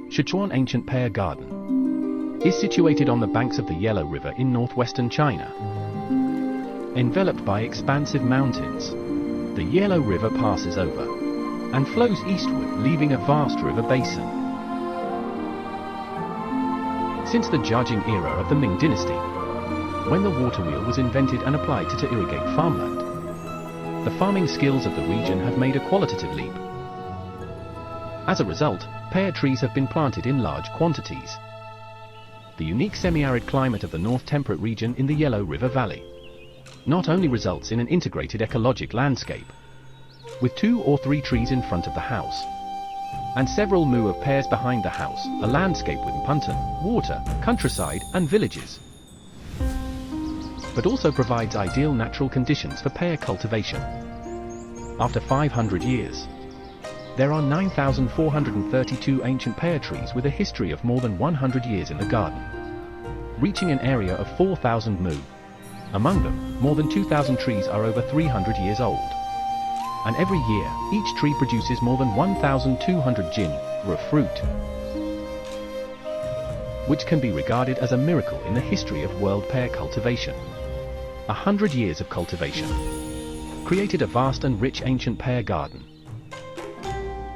Shichuan Ancient Pear Garden is situated on the banks of the Yellow River in northwestern China. Enveloped by expansive mountains, the Yellow River passes over and flows eastward, leaving a vast river basin. Since the Jiajing era of the Ming Dynasty, when the water wheel was invented and applied to irrigate farmland, the farming skills of the region have made a qualitative leap. As a result, pear trees have been planted in large quantities. The unique semi-arid climate of the North Temperate region in the Yellow River Valley not only results in an integrated ecologic landscape, with 2 or 3 trees in front of the house, and several mu of pears behind the house, a landscape with punten, water, countryside, and villages, but also provides ideal natural conditions for pear cultivation. After 500 years, there are 9,432 ancient pear trees with a history of more than 100 years in the garden, reaching an area of 4,000 mu. Among them, more than 2,000 trees are over 300 years old. And every year, each tree produces more than 1,200 jin, or fruit, which can be regarded as a miracle in the history of world pear cultivation. 100 years of cultivation created a vast and rich ancient pear garden.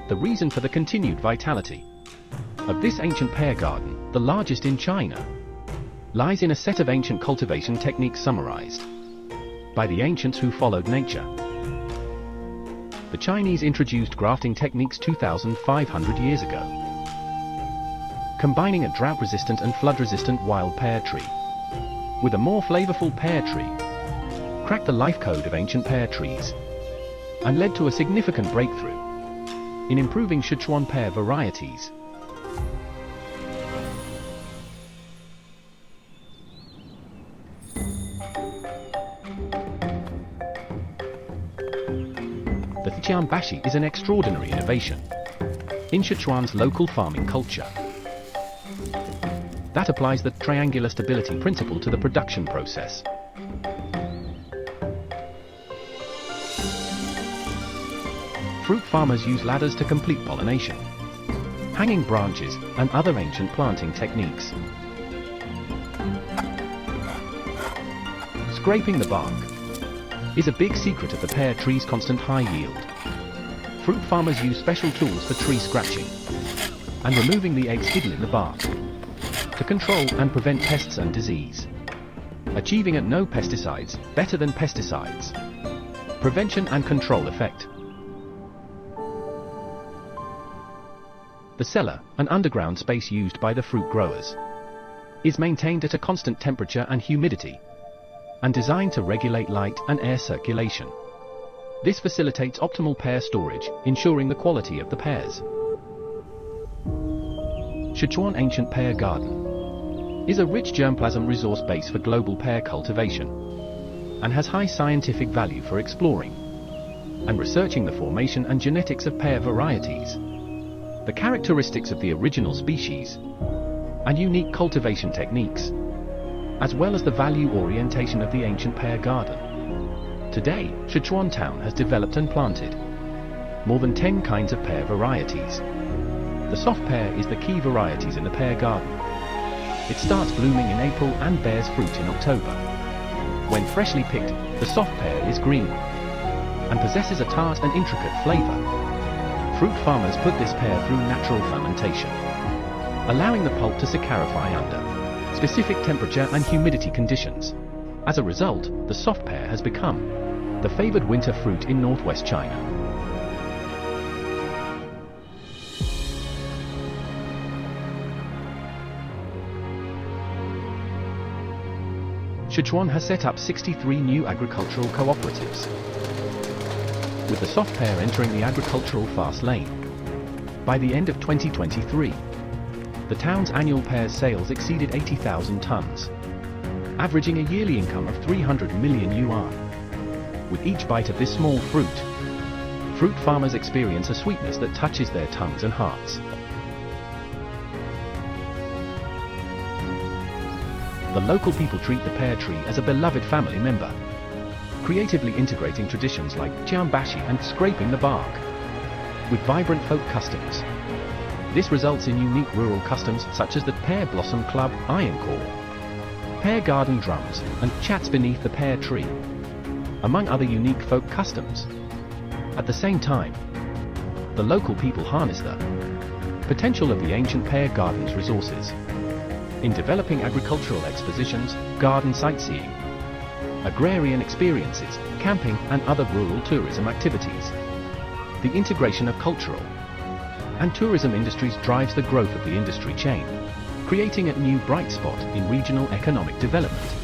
The reason for the continued vitality of this ancient pear garden, the largest in China, lies in a set of ancient cultivation techniques summarized by the ancients who followed nature. The Chinese introduced grafting techniques 2,500 years ago, combining a drought-resistant and flood-resistant wild pear tree with a more flavorful pear tree, cracked the life code of ancient pear trees, and led to a significant breakthrough in improving Shichuan pear varieties. The Tianbashi is an extraordinary innovation in Sichuan's local farming culture that applies the triangular stability principle to the production process. Fruit farmers use ladders to complete pollination, hanging branches, and other ancient planting techniques. Scraping the bark is a big secret of the pear tree's constant high yield. Fruit farmers use special tools for tree scratching and removing the eggs hidden in the bark to control and prevent pests and disease, achieving at no pesticides, better than pesticides, prevention and control effect. The cellar, an underground space used by the fruit growers, is maintained at a constant temperature and humidity, and designed to regulate light and air circulation. This facilitates optimal pear storage, ensuring the quality of the pears. Shichuan Ancient Pear Garden is a rich germplasm resource base for global pear cultivation, and has high scientific value for exploring and researching the formation and genetics of pear varieties, the characteristics of the original species, and unique cultivation techniques, as well as the value orientation of the ancient pear garden. Today, Shichuan town has developed and planted more than 10 kinds of pear varieties. The soft pear is the key varieties in the pear garden. It starts blooming in April and bears fruit in October. When freshly picked, the soft pear is green and possesses a tart and intricate flavor. Fruit farmers put this pear through natural fermentation, allowing the pulp to saccharify under specific temperature and humidity conditions. As a result, the soft pear has become the favored winter fruit in northwest China. Shichuan has set up 63 new agricultural cooperatives, with the soft pear entering the agricultural fast lane. By the end of 2023, the town's annual pear sales exceeded 80,000 tons, averaging a yearly income of 300 million yuan. With each bite of this small fruit, fruit farmers experience a sweetness that touches their tongues and hearts. The local people treat the pear tree as a beloved family member, creatively integrating traditions like jianbashi and scraping the bark with vibrant folk customs. This results in unique rural customs such as the Pear Blossom Club Iron Core, pear garden drums, and chats beneath the pear tree, among other unique folk customs. At the same time, the local people harness the potential of the ancient pear garden's resources in developing agricultural expositions, garden sightseeing, agrarian experiences, camping, and other rural tourism activities. The integration of cultural and tourism industries drives the growth of the industry chain, creating a new bright spot in regional economic development.